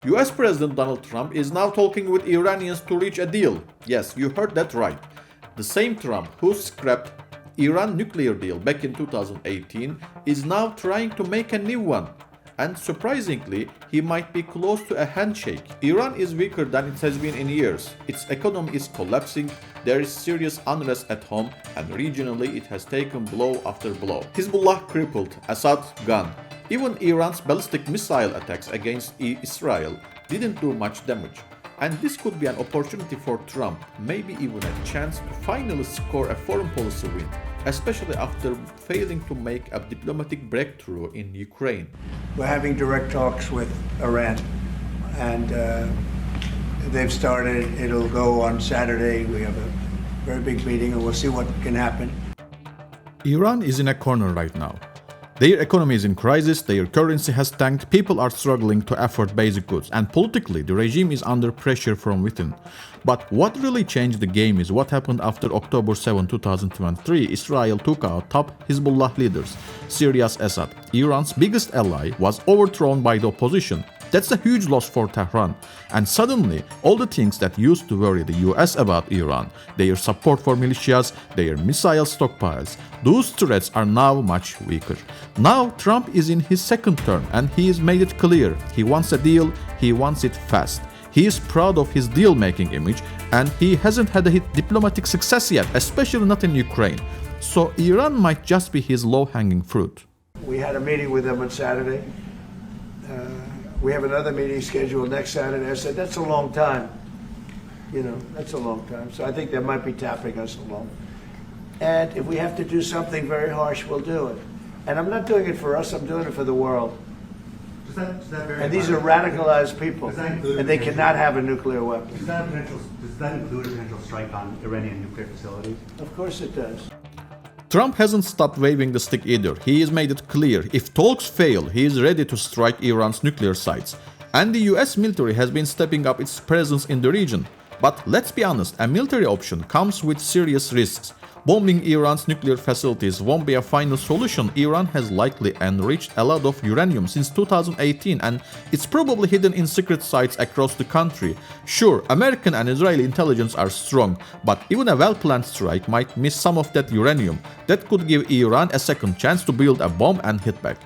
US President Donald Trump is now talking with Iranians to reach a deal. Yes, you heard that right. The same Trump who scrapped Iran nuclear deal back in 2018 is now trying to make a new one. And surprisingly, he might be close to a handshake. Iran is weaker than it has been in years. Its economy is collapsing, there is serious unrest at home, and regionally it has taken blow after blow. Hezbollah crippled, Assad gone. Even Iran's ballistic missile attacks against Israel didn't do much damage. And this could be an opportunity for Trump, maybe even a chance to finally score a foreign policy win, especially after failing to make a diplomatic breakthrough in Ukraine. We're having direct talks with Iran, and they've started. It'll go on Saturday. We have a very big meeting, and we'll see what can happen. Iran is in a corner right now. Their economy is in crisis, their currency has tanked, people are struggling to afford basic goods, and politically the regime is under pressure from within. But what really changed the game is what happened after October 7, 2023. Israel took out top Hezbollah leaders. Syria's Assad, Iran's biggest ally, was overthrown by the opposition. That's a huge loss for Tehran. And suddenly, all the things that used to worry the US about Iran, their support for militias, their missile stockpiles, those threats are now much weaker. Now Trump is in his second term and he has made it clear he wants a deal, he wants it fast. He is proud of his deal-making image and he hasn't had a diplomatic success yet, especially not in Ukraine. So Iran might just be his low-hanging fruit. We had a meeting with them on Saturday. We have another meeting scheduled next Saturday. I said, that's a long time. That's a long time. So I think they might be tapping us along. And if we have to do something very harsh, we'll do it. And I'm not doing it for us, I'm doing it for the world. And these are radicalized people, and they cannot have a nuclear weapon. Does that include a potential strike on Iranian nuclear facilities? Of course it does. Trump hasn't stopped waving the stick either. He has made it clear, if talks fail, he is ready to strike Iran's nuclear sites. And the US military has been stepping up its presence in the region. But let's be honest, a military option comes with serious risks. Bombing Iran's nuclear facilities won't be a final solution. Iran has likely enriched a lot of uranium since 2018 and it's probably hidden in secret sites across the country. Sure, American and Israeli intelligence are strong, but even a well-planned strike might miss some of that uranium. That could give Iran a second chance to build a bomb and hit back.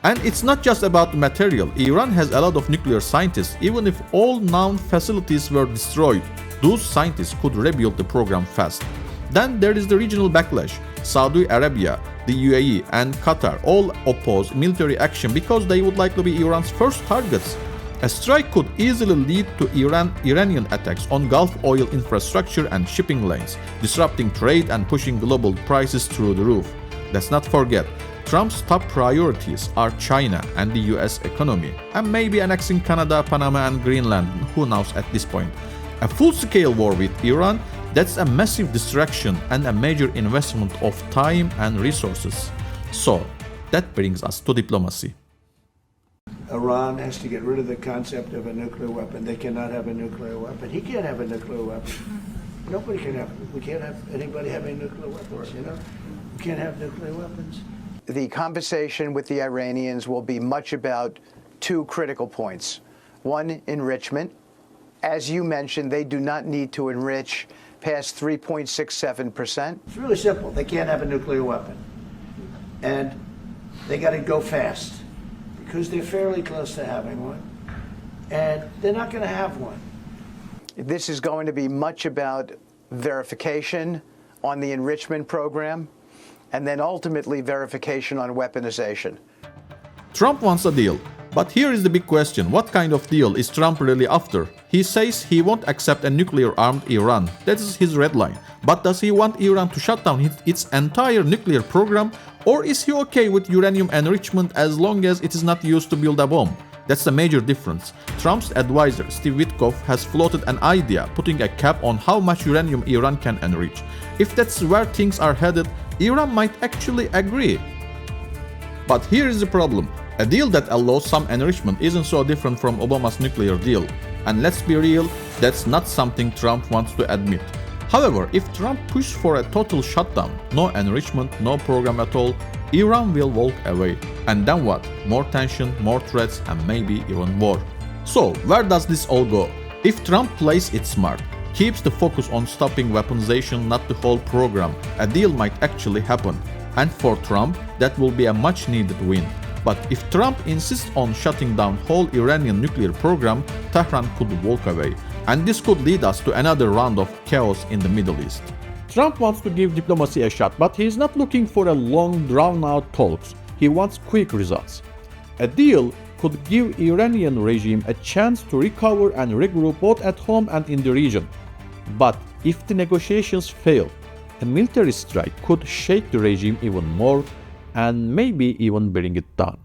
And it's not just about the material. Iran has a lot of nuclear scientists. Even if all known facilities were destroyed, those scientists could rebuild the program fast. Then there is the regional backlash. Saudi Arabia, the UAE and Qatar all oppose military action because they would likely be Iran's first targets. A strike could easily lead to Iranian attacks on Gulf oil infrastructure and shipping lanes, disrupting trade and pushing global prices through the roof. Let's not forget, Trump's top priorities are China and the US economy, and maybe annexing Canada, Panama and Greenland, who knows at this point. A full-scale war with Iran, that's a massive distraction and a major investment of time and resources. So, that brings us to diplomacy. Iran has to get rid of the concept of a nuclear weapon. They cannot have a nuclear weapon. He can't have a nuclear weapon. Nobody can have, we can't have anybody having nuclear weapons, We can't have nuclear weapons. The conversation with the Iranians will be much about two critical points. One, enrichment. As you mentioned, they do not need to enrich past 3.67%. It's really simple. They can't have a nuclear weapon. And they got to go fast because they're fairly close to having one. And they're not going to have one. This is going to be much about verification on the enrichment program and then ultimately verification on weaponization. Trump wants a deal. But here is the big question, what kind of deal is Trump really after? He says he won't accept a nuclear-armed Iran. That is his red line. But does he want Iran to shut down its entire nuclear program? Or is he okay with uranium enrichment as long as it is not used to build a bomb? That's the major difference. Trump's advisor, Steve Witkoff, has floated an idea, putting a cap on how much uranium Iran can enrich. If that's where things are headed, Iran might actually agree. But here is the problem. A deal that allows some enrichment isn't so different from Obama's nuclear deal. And let's be real, that's not something Trump wants to admit. However, if Trump pushes for a total shutdown, no enrichment, no program at all, Iran will walk away. And then what? More tension, more threats, and maybe even war. So, where does this all go? If Trump plays it smart, keeps the focus on stopping weaponization, not the whole program, a deal might actually happen. And for Trump, that will be a much needed win. But if Trump insists on shutting down whole Iranian nuclear program, Tehran could walk away. And this could lead us to another round of chaos in the Middle East. Trump wants to give diplomacy a shot, but he is not looking for a long, drawn-out talks. He wants quick results. A deal could give Iranian regime a chance to recover and regroup both at home and in the region. But if the negotiations fail, a military strike could shake the regime even more and maybe even bring it down.